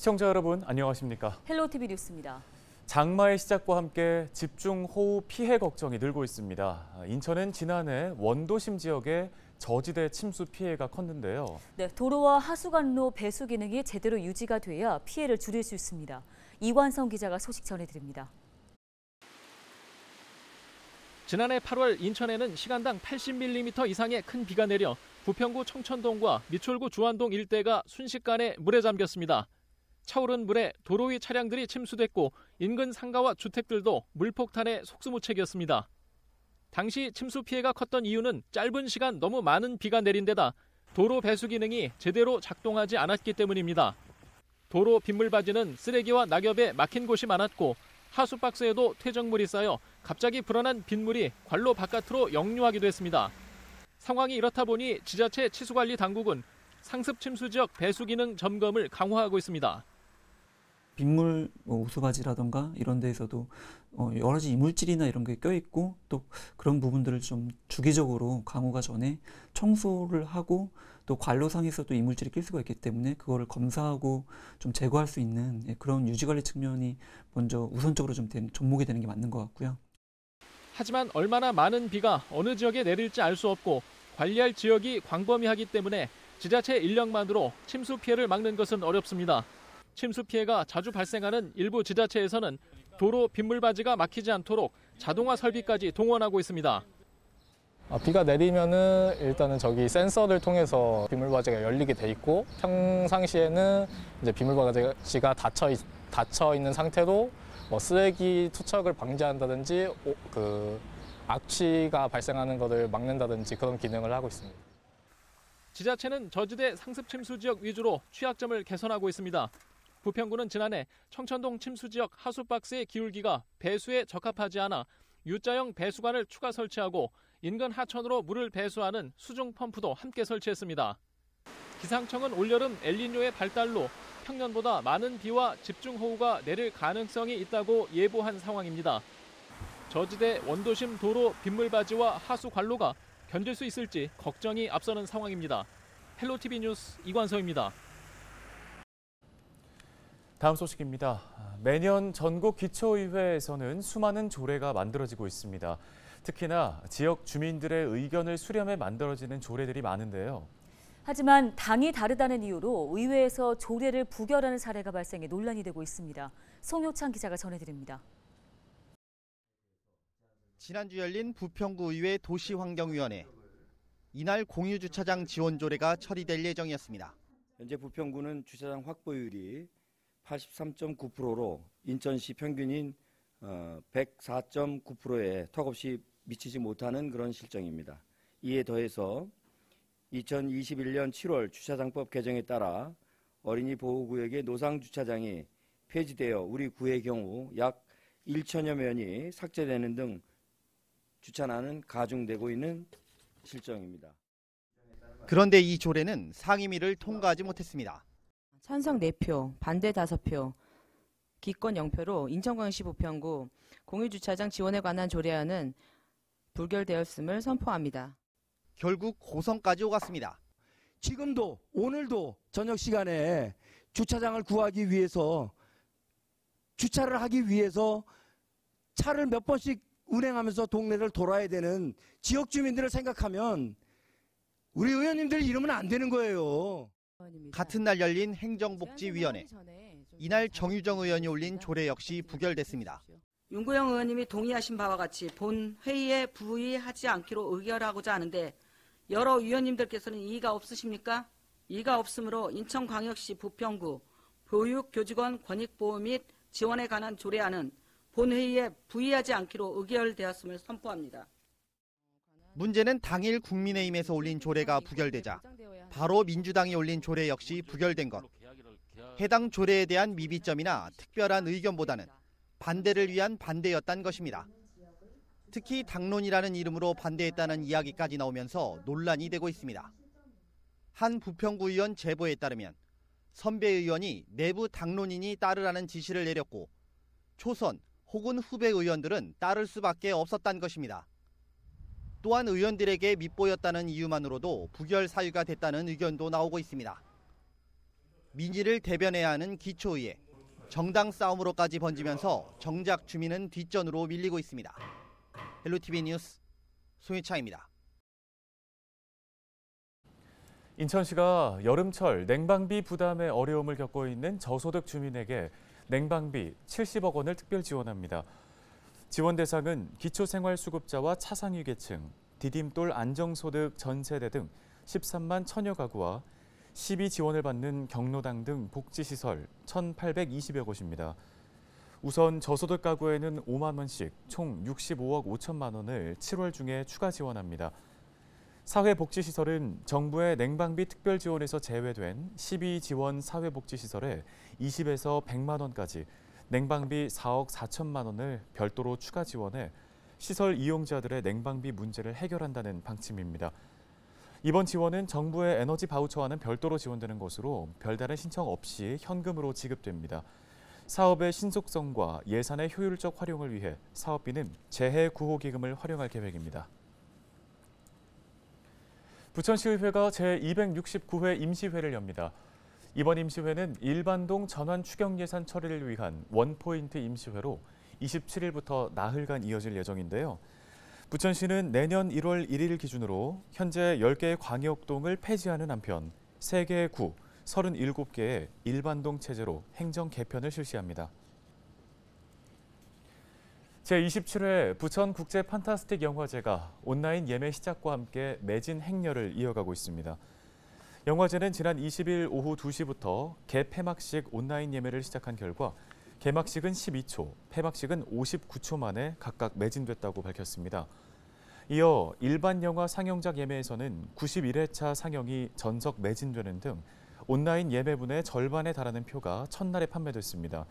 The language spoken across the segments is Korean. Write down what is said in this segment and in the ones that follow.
시청자 여러분 안녕하십니까? 헬로티비 뉴스입니다. 장마의 시작과 함께 집중호우 피해 걱정이 늘고 있습니다. 인천은 지난해 원도심 지역에 저지대 침수 피해가 컸는데요. 네, 도로와 하수관로 배수 기능이 제대로 유지가 돼야 피해를 줄일 수 있습니다. 이관성 기자가 소식 전해드립니다. 지난해 8월 인천에는 시간당 80mm 이상의 큰 비가 내려 부평구 청천동과 미추홀구 주안동 일대가 순식간에 물에 잠겼습니다. 차오른 물에 도로 위 차량들이 침수됐고 인근 상가와 주택들도 물폭탄에 속수무책이었습니다. 당시 침수 피해가 컸던 이유는 짧은 시간 너무 많은 비가 내린 데다 도로 배수 기능이 제대로 작동하지 않았기 때문입니다. 도로 빗물바지는 쓰레기와 낙엽에 막힌 곳이 많았고 하수박스에도 퇴적물이 쌓여 갑자기 불어난 빗물이 관로 바깥으로 역류하기도 했습니다. 상황이 이렇다 보니 지자체 치수관리당국은 상습 침수 지역 배수 기능 점검을 강화하고 있습니다. 빗물 오수바지라던가 이런 데에서도 여러 가지 이물질이나 이런 게 껴있고 또 그런 부분들을 좀 주기적으로 강우가 전에 청소를 하고 또 관로상에서도 이물질이 낄 수가 있기 때문에 그거를 검사하고 좀 제거할 수 있는 그런 유지관리 측면이 먼저 우선적으로 좀 접목이 되는 게 맞는 것 같고요. 하지만 얼마나 많은 비가 어느 지역에 내릴지 알 수 없고 관리할 지역이 광범위하기 때문에 지자체 인력만으로 침수 피해를 막는 것은 어렵습니다. 침수 피해가 자주 발생하는 일부 지자체에서는 도로 빗물바지가 막히지 않도록 자동화 설비까지 동원하고 있습니다. 비가 내리면은 일단은 저기 센서를 통해서 빗물바지가 열리게 돼 있고 평상시에는 이제 빗물바지가 닫혀 있는 상태로 쓰레기 투척을 방지한다든지 악취가 발생하는 것을 막는다든지 그런 기능을 하고 있습니다. 지자체는 저지대 상습 침수 지역 위주로 취약점을 개선하고 있습니다. 부평구는 지난해 청천동 침수 지역 하수박스의 기울기가 배수에 적합하지 않아 U자형 배수관을 추가 설치하고 인근 하천으로 물을 배수하는 수중 펌프도 함께 설치했습니다. 기상청은 올여름 엘니뇨의 발달로 평년보다 많은 비와 집중호우가 내릴 가능성이 있다고 예보한 상황입니다. 저지대 원도심 도로 빗물바지와 하수 관로가 견딜 수 있을지 걱정이 앞서는 상황입니다. 헬로티비 뉴스 이관서입니다. 다음 소식입니다. 매년 전국 기초의회에서는 수많은 조례가 만들어지고 있습니다. 특히나 지역 주민들의 의견을 수렴해 만들어지는 조례들이 많은데요. 하지만 당이 다르다는 이유로 의회에서 조례를 부결하는 사례가 발생해 논란이 되고 있습니다. 송효창 기자가 전해드립니다. 지난주 열린 부평구 의회 도시환경위원회. 이날 공유주차장 지원 조례가 처리될 예정이었습니다. 현재 부평구는 주차장 확보율이 83.9%로 인천시 평균인 104.9%에 턱없이 미치지 못하는 그런 실정입니다. 이에 더해서 2021년 7월 주차장법 개정에 따라 어린이 보호구역의 노상주차장이 폐지되어 우리 구의 경우 약 1천여 면이 삭제되는 등 주차난은 가중되고 있는 실정입니다. 그런데 이 조례는 상임위를 통과하지 못했습니다. 찬성 4표, 반대 5표, 기권 0표로 인천광역시 부평구 공유주차장 지원에 관한 조례안은 부결되었음을 선포합니다. 결국 고성까지 오갔습니다. 지금도 오늘도 저녁 시간에 주차장을 구하기 위해서 주차를 하기 위해서 차를 몇 번씩 운행하면서 동네를 돌아야 되는 지역 주민들을 생각하면 우리 의원님들 이러면 안 되는 거예요. 같은 날 열린 행정복지위원회. 이날 정유정 의원이 올린 조례 역시 부결됐습니다. 윤구영 의원님이 동의하신 바와 같이 본 회의에 부의하지 않기로 의결하고자 하는데 여러 위원님들께서는 이의가 없으십니까? 이의가 없으므로 인천광역시 부평구 보육교직원 권익보호 및 지원에 관한 조례안은 본회의에 부의하지 않기로 의결되었음을 선포합니다. 문제는 당일 국민의힘에서 올린 조례가 부결되자 바로 민주당이 올린 조례 역시 부결된 것. 해당 조례에 대한 미비점이나 특별한 의견보다는 반대를 위한 반대였단 것입니다. 특히 당론이라는 이름으로 반대했다는 이야기까지 나오면서 논란이 되고 있습니다. 한 부평구 의원 제보에 따르면 선배 의원이 내부 당론인이 따르라는 지시를 내렸고 초선 혹은 후배 의원들은 따를 수밖에 없었다는 것입니다. 또한 의원들에게 밉보였다는 이유만으로도 부결 사유가 됐다는 의견도 나오고 있습니다. 민의를 대변해야 하는 기초의회. 정당 싸움으로까지 번지면서 정작 주민은 뒷전으로 밀리고 있습니다. 헬로티비 뉴스 송유창입니다. 인천시가 여름철 냉방비 부담에 어려움을 겪고 있는 저소득 주민에게 냉방비 70억 원을 특별 지원합니다. 지원 대상은 기초생활수급자와 차상위 계층, 디딤돌 안정소득 전세대 등 13만 천여 가구와 시비 지원을 받는 경로당 등 복지시설 1,820여 곳입니다. 우선 저소득 가구에는 5만 원씩 총 65억 5천만 원을 7월 중에 추가 지원합니다. 사회복지시설은 정부의 냉방비 특별 지원에서 제외된 시비 지원 사회복지시설에 20에서 100만 원까지 냉방비 4억 4천만 원을 별도로 추가 지원해 시설 이용자들의 냉방비 문제를 해결한다는 방침입니다. 이번 지원은 정부의 에너지 바우처와는 별도로 지원되는 것으로 별다른 신청 없이 현금으로 지급됩니다. 사업의 신속성과 예산의 효율적 활용을 위해 사업비는 재해구호기금을 활용할 계획입니다. 부천시의회가 제269회 임시회를 엽니다. 이번 임시회는 일반동 전환 추경 예산 처리를 위한 원포인트 임시회로 27일부터 나흘간 이어질 예정인데요. 부천시는 내년 1월 1일 기준으로 현재 10개의 광역동을 폐지하는 한편 3개의 구, 37개의 일반동 체제로 행정 개편을 실시합니다. 제27회 부천 국제 판타스틱 영화제가 온라인 예매 시작과 함께 매진 행렬을 이어가고 있습니다. 영화제는 지난 20일 오후 2시부터 개폐막식 온라인 예매를 시작한 결과 개막식은 12초, 폐막식은 59초 만에 각각 매진됐다고 밝혔습니다. 이어 일반 영화 상영작 예매에서는 91회차 상영이 전석 매진되는 등 온라인 예매분의 절반에 달하는 표가 첫날에 판매됐습니다.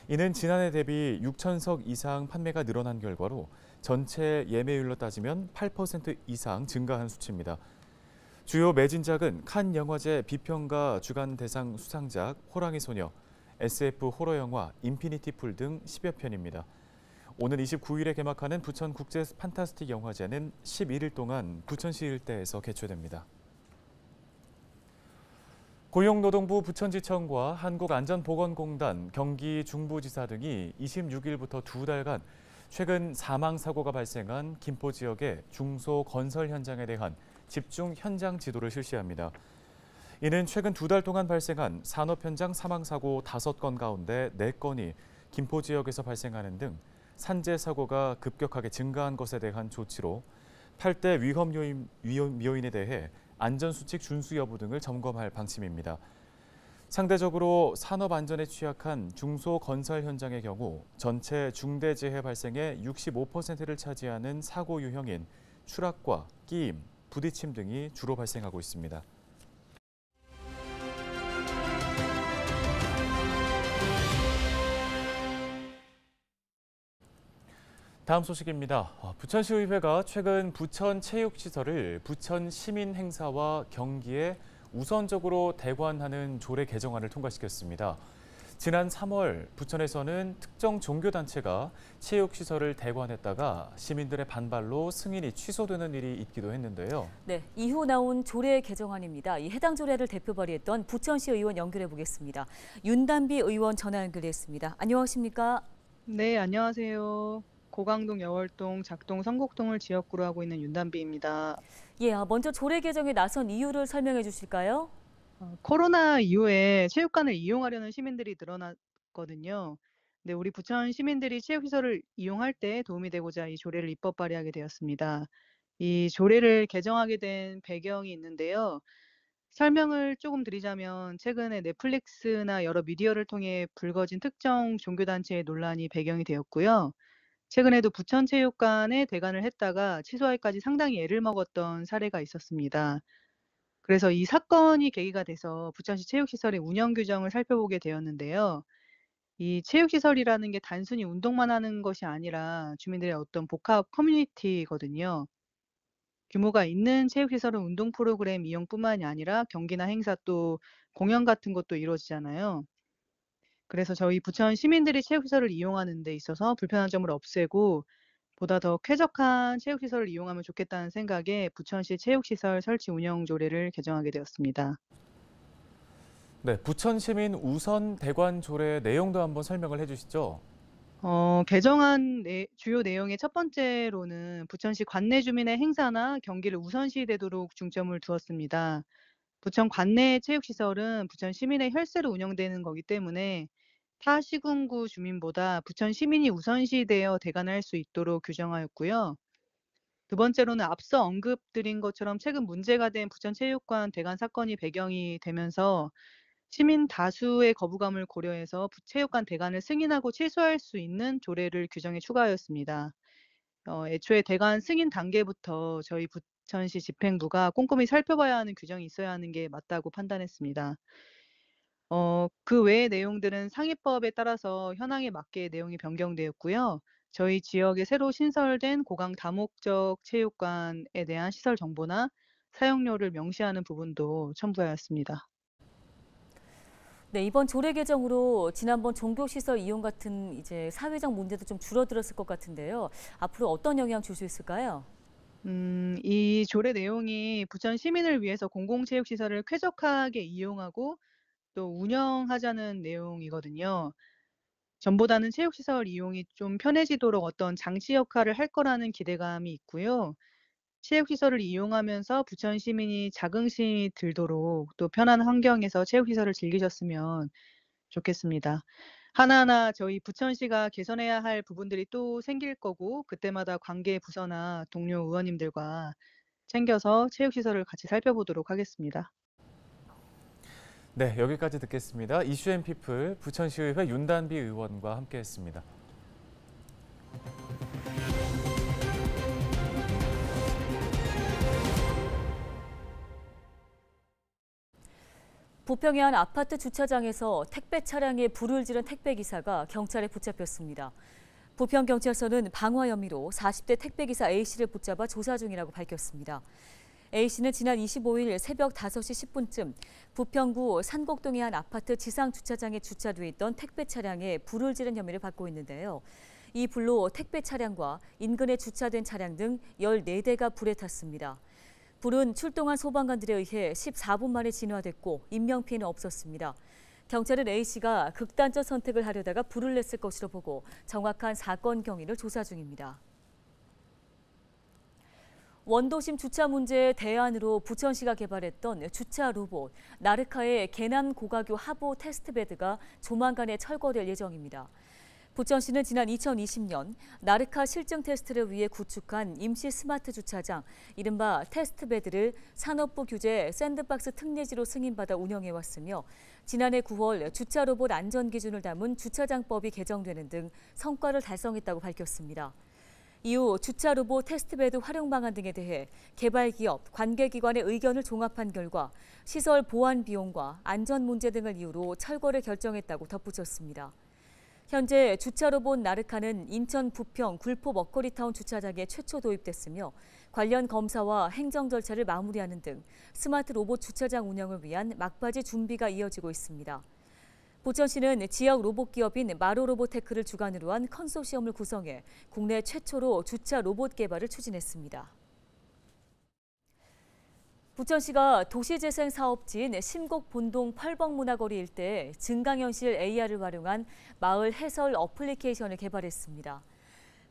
이는 지난해 대비 6천석 이상 판매가 늘어난 결과로 전체 예매율로 따지면 8% 이상 증가한 수치입니다. 주요 매진작은 칸 영화제 비평가 주간 대상 수상작 호랑이 소녀, SF 호러 영화 인피니티 풀 등 10여 편입니다. 오는 29일에 개막하는 부천 국제 판타스틱 영화제는 11일 동안 부천시 일대에서 개최됩니다. 고용노동부 부천지청과 한국안전보건공단, 경기 중부지사 등이 26일부터 2달간 최근 사망사고가 발생한 김포 지역의 중소건설 현장에 대한 집중 현장 지도를 실시합니다. 이는 최근 2달 동안 발생한 산업 현장 사망사고 5건 가운데 4건이 김포 지역에서 발생하는 등 산재 사고가 급격하게 증가한 것에 대한 조치로 8대 위험 요인에 대해 안전수칙 준수 여부 등을 점검할 방침입니다. 상대적으로 산업 안전에 취약한 중소건설 현장의 경우 전체 중대재해 발생의 65%를 차지하는 사고 유형인 추락과 끼임, 부딪힘 등이 주로 발생하고 있습니다. 다음 소식입니다. 부천시의회가 최근 부천체육시설을 부천시민행사와 경기에 우선적으로 대관하는 조례 개정안을 통과시켰습니다. 지난 3월 부천에서는 특정 종교단체가 체육시설을 대관했다가 시민들의 반발로 승인이 취소되는 일이 있기도 했는데요. 네, 이후 나온 조례 개정안입니다. 이 해당 조례를 대표 발의했던 부천시 의원 연결해 보겠습니다. 윤단비 의원 전화 연결했습니다. 안녕하십니까? 네, 안녕하세요. 고강동, 여월동, 작동, 성곡동을 지역구로 하고 있는 윤단비입니다. 예, 먼저 조례 개정에 나선 이유를 설명해 주실까요? 코로나 이후에 체육관을 이용하려는 시민들이 늘어났거든요. 근데 우리 부천 시민들이 체육시설을 이용할 때 도움이 되고자 이 조례를 입법 발의하게 되었습니다. 이 조례를 개정하게 된 배경이 있는데요. 설명을 조금 드리자면 최근에 넷플릭스나 여러 미디어를 통해 불거진 특정 종교단체의 논란이 배경이 되었고요. 최근에도 부천체육관에 대관을 했다가 취소하기까지 상당히 애를 먹었던 사례가 있었습니다. 그래서 이 사건이 계기가 돼서 부천시 체육시설의 운영 규정을 살펴보게 되었는데요. 이 체육시설이라는 게 단순히 운동만 하는 것이 아니라 주민들의 어떤 복합 커뮤니티거든요. 규모가 있는 체육시설은 운동 프로그램 이용뿐만이 아니라 경기나 행사 또 공연 같은 것도 이루어지잖아요. 그래서 저희 부천 시민들이 체육시설을 이용하는 데 있어서 불편한 점을 없애고 보다 더 쾌적한 체육시설을 이용하면 좋겠다는 생각에 부천시 체육시설 설치 운영 조례를 개정하게 되었습니다. 네, 부천시민 우선 대관 조례 내용도 한번 설명을 해주시죠. 개정안 주요 내용의 첫 번째로는 부천시 관내 주민의 행사나 경기를 우선시되도록 중점을 두었습니다. 부천 관내 체육시설은 부천 시민의 혈세로 운영되는 거기 때문에 타 시군구 주민보다 부천 시민이 우선시되어 대관할 수 있도록 규정하였고요. 두 번째로는 앞서 언급드린 것처럼 최근 문제가 된 부천체육관 대관 사건이 배경이 되면서 시민 다수의 거부감을 고려해서 체육관 대관을 승인하고 취소할 수 있는 조례를 규정에 추가하였습니다. 애초에 대관 승인 단계부터 저희 부천시 집행부가 꼼꼼히 살펴봐야 하는 규정이 있어야 하는 게 맞다고 판단했습니다. 그 외의 내용들은 상위법에 따라서 현황에 맞게 내용이 변경되었고요. 저희 지역에 새로 신설된 고강 다목적 체육관에 대한 시설 정보나 사용료를 명시하는 부분도 첨부하였습니다. 네, 이번 조례 개정으로 지난번 종교시설 이용 같은 이제 사회적 문제도 좀 줄어들었을 것 같은데요. 앞으로 어떤 영향 줄 수 있을까요? 이 조례 내용이 부천 시민을 위해서 공공체육시설을 쾌적하게 이용하고 또 운영하자는 내용이거든요. 전보다는 체육시설 이용이 좀 편해지도록 어떤 장치 역할을 할 거라는 기대감이 있고요. 체육시설을 이용하면서 부천 시민이 자긍심이 들도록 또 편한 환경에서 체육시설을 즐기셨으면 좋겠습니다. 하나하나 저희 부천시가 개선해야 할 부분들이 또 생길 거고 그때마다 관계 부서나 동료 의원님들과 챙겨서 체육시설을 같이 살펴보도록 하겠습니다. 네, 여기까지 듣겠습니다. 이슈앤피플 부천시의회 윤단비 의원과 함께했습니다. 부평의 한 아파트 주차장에서 택배 차량에 불을 지른 택배기사가 경찰에 붙잡혔습니다. 부평경찰서는 방화 혐의로 40대 택배기사 A씨를 붙잡아 조사 중이라고 밝혔습니다. A씨는 지난 25일 새벽 5시 10분쯤 부평구 산곡동의 한 아파트 지상 주차장에 주차돼 있던 택배 차량에 불을 지른 혐의를 받고 있는데요. 이 불로 택배 차량과 인근에 주차된 차량 등 14대가 불에 탔습니다. 불은 출동한 소방관들에 의해 14분 만에 진화됐고 인명피해는 없었습니다. 경찰은 A씨가 극단적 선택을 하려다가 불을 냈을 것으로 보고 정확한 사건 경위를 조사 중입니다. 원도심 주차 문제의 대안으로 부천시가 개발했던 주차 로봇 나르카의 개남 고가교 하부 테스트베드가 조만간에 철거될 예정입니다. 부천시는 지난 2020년 나르카 실증 테스트를 위해 구축한 임시 스마트 주차장, 이른바 테스트베드를 산업부 규제 샌드박스 특례지로 승인받아 운영해왔으며 지난해 9월 주차 로봇 안전 기준을 담은 주차장법이 개정되는 등 성과를 달성했다고 밝혔습니다. 이후 주차 로봇 테스트베드 활용 방안 등에 대해 개발 기업, 관계기관의 의견을 종합한 결과 시설 보안 비용과 안전 문제 등을 이유로 철거를 결정했다고 덧붙였습니다. 현재 주차 로봇 나르카는 인천 부평 굴포 먹거리타운 주차장에 최초 도입됐으며 관련 검사와 행정 절차를 마무리하는 등 스마트 로봇 주차장 운영을 위한 막바지 준비가 이어지고 있습니다. 부천시는 지역 로봇 기업인 마로로보테크를 주관으로 한 컨소시엄을 구성해 국내 최초로 주차 로봇 개발을 추진했습니다. 부천시가 도시재생 사업지인 심곡 본동 펄벅문화거리 일대에 증강현실 AR을 활용한 마을 해설 어플리케이션을 개발했습니다.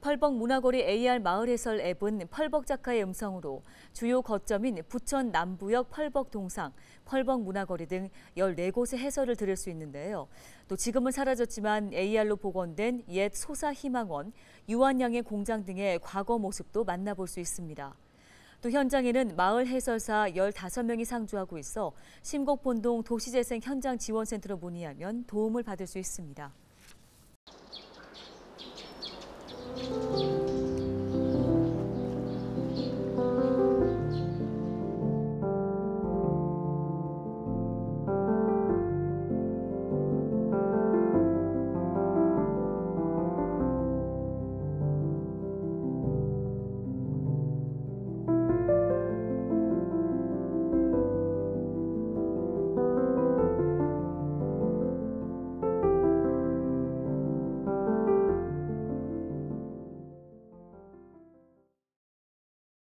펄벅문화거리 AR 마을 해설 앱은 펄벅 작가의 음성으로 주요 거점인 부천 남부역 펄벅동상, 펄벅문화거리 등 14곳의 해설을 들을 수 있는데요. 또 지금은 사라졌지만 AR로 복원된 옛 소사희망원, 유한양의 공장 등의 과거 모습도 만나볼 수 있습니다. 또 현장에는 마을 해설사 15명이 상주하고 있어 심곡본동 도시재생 현장 지원센터로 문의하면 도움을 받을 수 있습니다.